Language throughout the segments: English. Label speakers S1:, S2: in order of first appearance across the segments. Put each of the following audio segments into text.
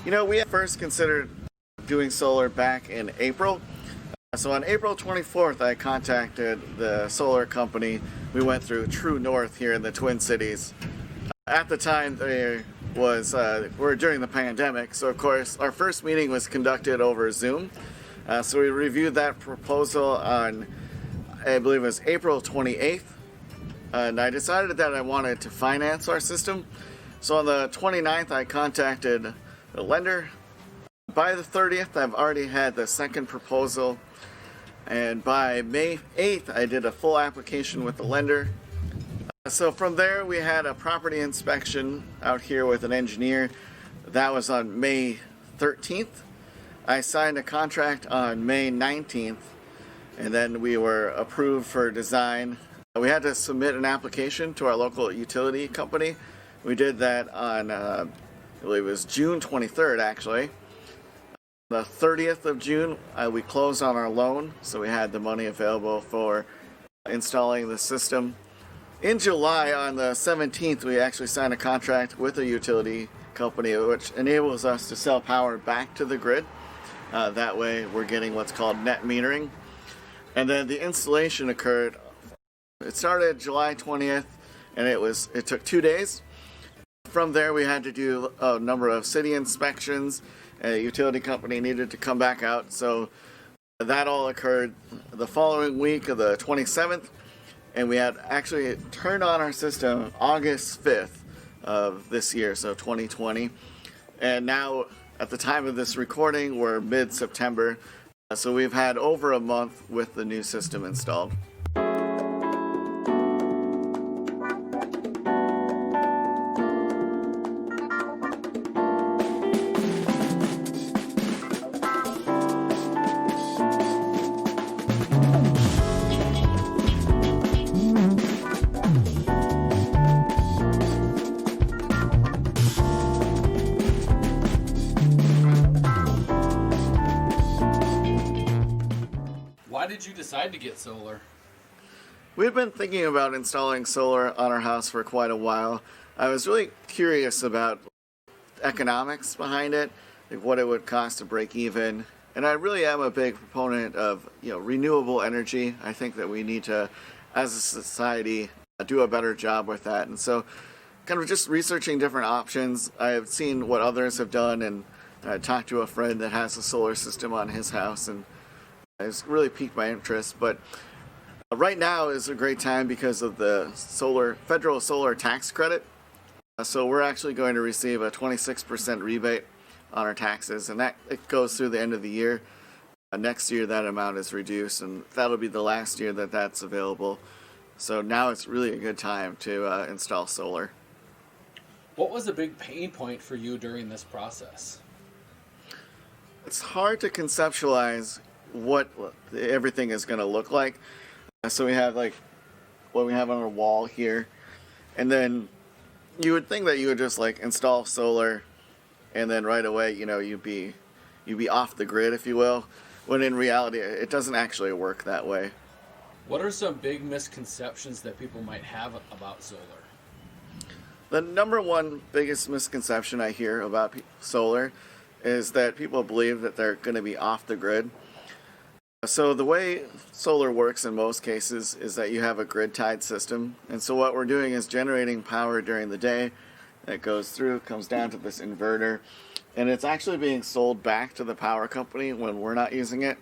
S1: We first considered doing solar back in April. So on April 24th, I contacted the solar company. We went through TruNorth here in the Twin Cities. At the time, we were during the pandemic, so of course our first meeting was conducted over Zoom. So we reviewed that proposal on, I believe it was April 28th, and I decided that I wanted to finance our system. So on the 29th, I contacted the lender. By the 30th, I've already had the second proposal, and by May 8th, I did a full application with the lender. So from there, we had a property inspection out here with an engineer. That was on May 13th. I signed a contract on May 19th, and then we were approved for design. We had to submit an application to our local utility company. We did that on, I believe it was June 23rd, actually. The 30th of June, we closed on our loan, so we had the money available for installing the system. In July, on the 17th, we actually signed a contract with a utility company, which enables us to sell power back to the grid. That way, we're getting what's called net metering. And then the installation occurred. It started July 20th, and it took 2 days. From there, we had to do a number of city inspections. A utility company needed to come back out, so that all occurred the following week of the 27th, and we had actually turned on our system August 5th of this year, so 2020. And now, at the time of this recording, we're mid-September, so we've had over a month with the new system installed.
S2: Why did you decide to get solar?
S1: We've been thinking about installing solar on our house for quite a while. I was really curious about economics behind it, like what it would cost to break even. And I really am a big proponent of renewable energy. I think that we need to, as a society, do a better job with that. And so kind of just researching different options. I have seen what others have done, and I talked to a friend that has a solar system on his house, and it's really piqued my interest. But right now is a great time because of the federal solar tax credit. So we're actually going to receive a 26% rebate on our taxes, and it goes through the end of the year. Next year that amount is reduced, and that'll be the last year that that's available. So now it's really a good time to install solar.
S2: What was a big pain point for you during this process?
S1: It's hard to conceptualize what everything is going to look like. So we have like what we have on our wall here, and then you would think that you would just like install solar, and then right away you'd be off the grid, if you will, when in reality it doesn't actually work that way.
S2: What are some big misconceptions that people might have about solar?
S1: The number one biggest misconception I hear about solar is that people believe that they're going to be off the grid. So the way solar works in most cases is that you have a grid-tied system, and so what we're doing is generating power during the day that goes through, comes down to this inverter, and it's actually being sold back to the power company when we're not using it.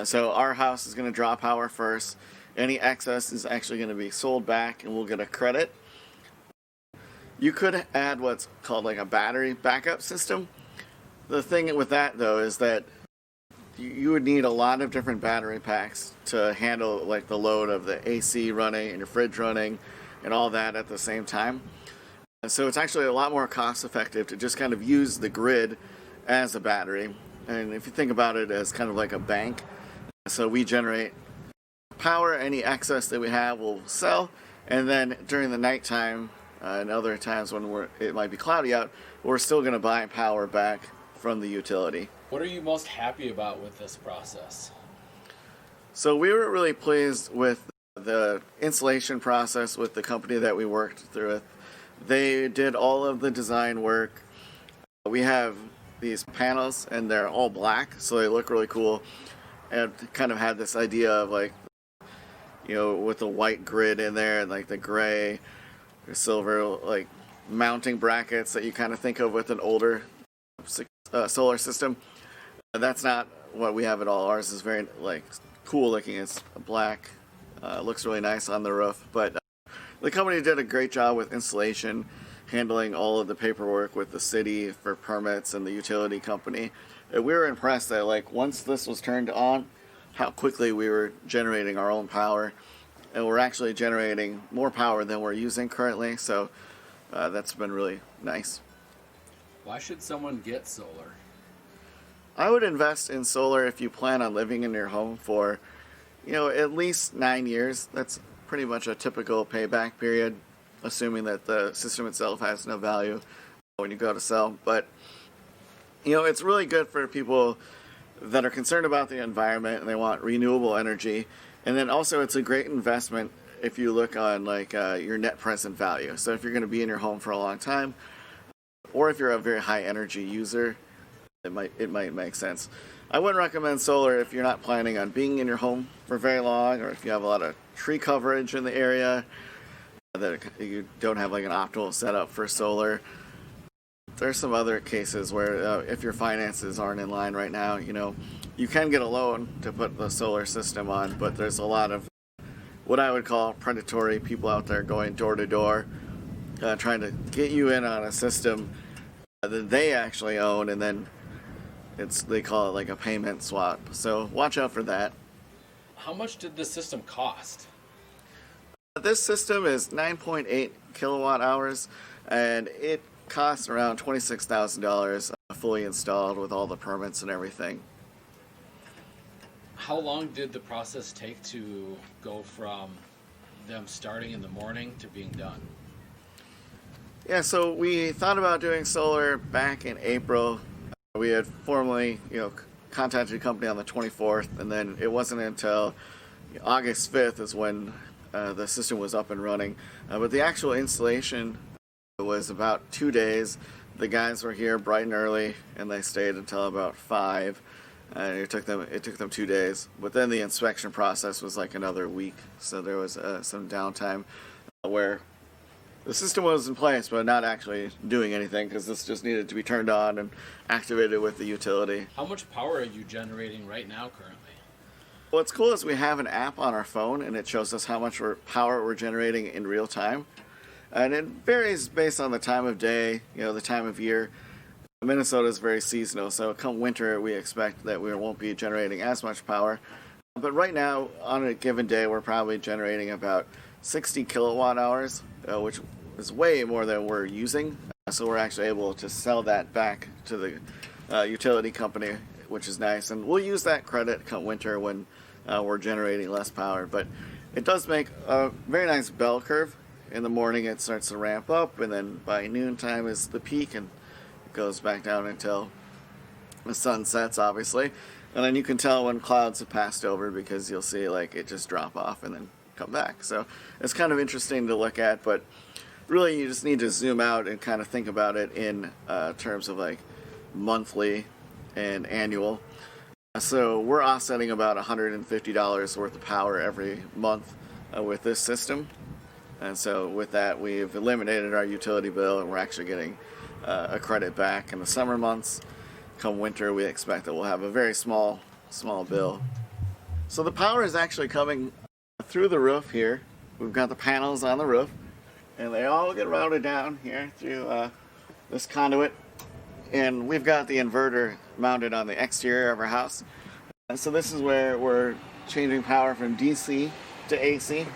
S1: So our house is going to draw power first. Any excess is actually going to be sold back, and we'll get a credit. You could add what's called like a battery backup system. The thing with that, though, is that you would need a lot of different battery packs to handle like the load of the AC running and your fridge running and all that at the same time. And so it's actually a lot more cost effective to just kind of use the grid as a battery. And if you think about it as kind of like a bank, so we generate power, any excess that we have we'll sell, and then during the nighttime and other times when it might be cloudy out, we're still going to buy power back from the utility.
S2: What are you most happy about with this process?
S1: So we were really pleased with the installation process with the company that we worked through with. They did all of the design work. We have these panels, and they're all black, so they look really cool. And kind of had this idea of like, with the white grid in there and like the gray or silver like mounting brackets that you kind of think of with an older solar system. That's not what we have at all. Ours is very like cool looking. It's black. Looks really nice on the roof. But the company did a great job with installation, handling all of the paperwork with the city for permits and the utility company. And we were impressed that like once this was turned on, how quickly we were generating our own power. And we're actually generating more power than we're using currently. So that's been really nice.
S2: Why should someone get solar?
S1: I would invest in solar if you plan on living in your home for, at least 9 years. That's pretty much a typical payback period, assuming that the system itself has no value when you go to sell. But, it's really good for people that are concerned about the environment and they want renewable energy. And then also it's a great investment if you look on like your net present value. So if you're going to be in your home for a long time, or if you're a very high energy user, it might make sense. I wouldn't recommend solar if you're not planning on being in your home for very long, or if you have a lot of tree coverage in the area, that you don't have like an optimal setup for solar. There's some other cases where if your finances aren't in line right now, you can get a loan to put the solar system on, but there's a lot of what I would call predatory people out there going door to door, trying to get you in on a system that they actually own, and then they call it like a payment swap. So watch out for that.
S2: How much did the system cost?
S1: This system is 9.8 kilowatt hours, and it costs around $26,000 fully installed with all the permits and everything.
S2: How long did the process take to go from them starting in the morning to being done?
S1: Yeah, so we thought about doing solar back in April. We had formally, contacted the company on the 24th, and then it wasn't until August 5th is when the system was up and running. But the actual installation was about 2 days. The guys were here bright and early, and they stayed until about 5. And it took them 2 days. But then the inspection process was like another week. So there was some downtime where the system was in place, but not actually doing anything because this just needed to be turned on and activated with the utility.
S2: How much power are you generating right now currently?
S1: What's cool is we have an app on our phone, and it shows us how much power we're generating in real time. And it varies based on the time of day, the time of year. Minnesota is very seasonal, so come winter we expect that we won't be generating as much power. But right now, on a given day, we're probably generating about 60 kilowatt hours, which is way more than we're using. So we're actually able to sell that back to the utility company, which is nice. And we'll use that credit come winter when we're generating less power. But it does make a very nice bell curve. In the morning it starts to ramp up, and then by noontime is the peak, and it goes back down until the sun sets, obviously. And then you can tell when clouds have passed over because you'll see like it just drop off and then come back. So it's kind of interesting to look at, but really you just need to zoom out and kind of think about it in terms of like monthly and annual. So we're offsetting about $150 worth of power every month with this system. And so with that, we've eliminated our utility bill, and we're actually getting a credit back in the summer months. Come winter, we expect that we'll have a very small bill. So the power is actually coming through the roof here. We've got the panels on the roof, and they all get routed down here through this conduit. And we've got the inverter mounted on the exterior of our house. And so this is where we're changing power from DC to AC.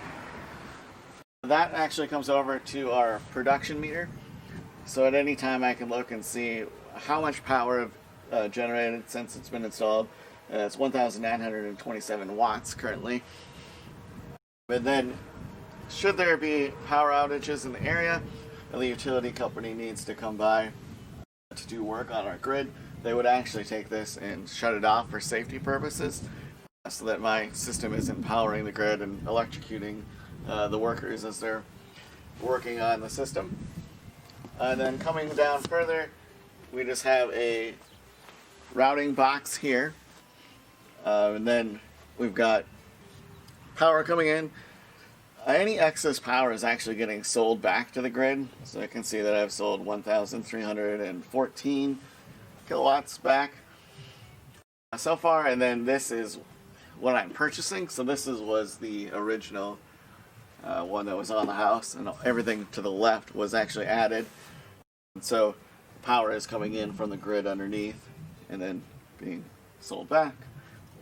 S1: That actually comes over to our production meter. So at any time I can look and see how much power I've generated since it's been installed. It's 1,927 watts currently. But then, should there be power outages in the area, and the utility company needs to come by to do work on our grid, they would actually take this and shut it off for safety purposes, so that my system isn't powering the grid and electrocuting the workers as they're working on the system. And then coming down further, we just have a routing box here. And then we've got power coming in. Any excess power is actually getting sold back to the grid. So I can see that I've sold 1,314 kilowatts back so far. And then this is what I'm purchasing. So this was the original one that was on the house, and everything to the left was actually added. And so power is coming in from the grid underneath and then being sold back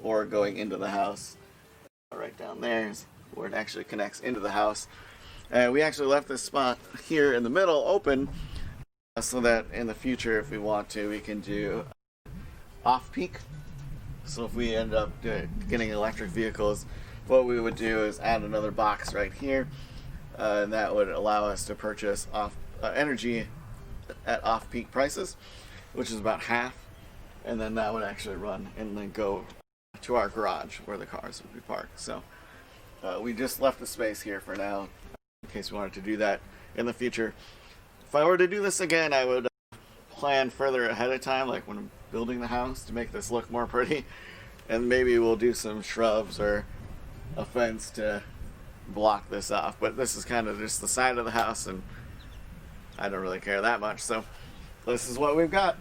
S1: or going into the house. Right down there is where it actually connects into the house. And we actually left this spot here in the middle open so that in the future, if we want to, we can do off-peak. So if we end up getting electric vehicles, what we would do is add another box right here, and that would allow us to purchase energy at off-peak prices, which is about half, and then that would actually run and then go to our garage where the cars would be parked. So we just left the space here for now in case we wanted to do that in the future. If I were to do this again, I would plan further ahead of time, like when I'm building the house, to make this look more pretty, and maybe we'll do some shrubs or a fence to block this off. But this is kind of just the side of the house, and I don't really care that much, so this is what we've got.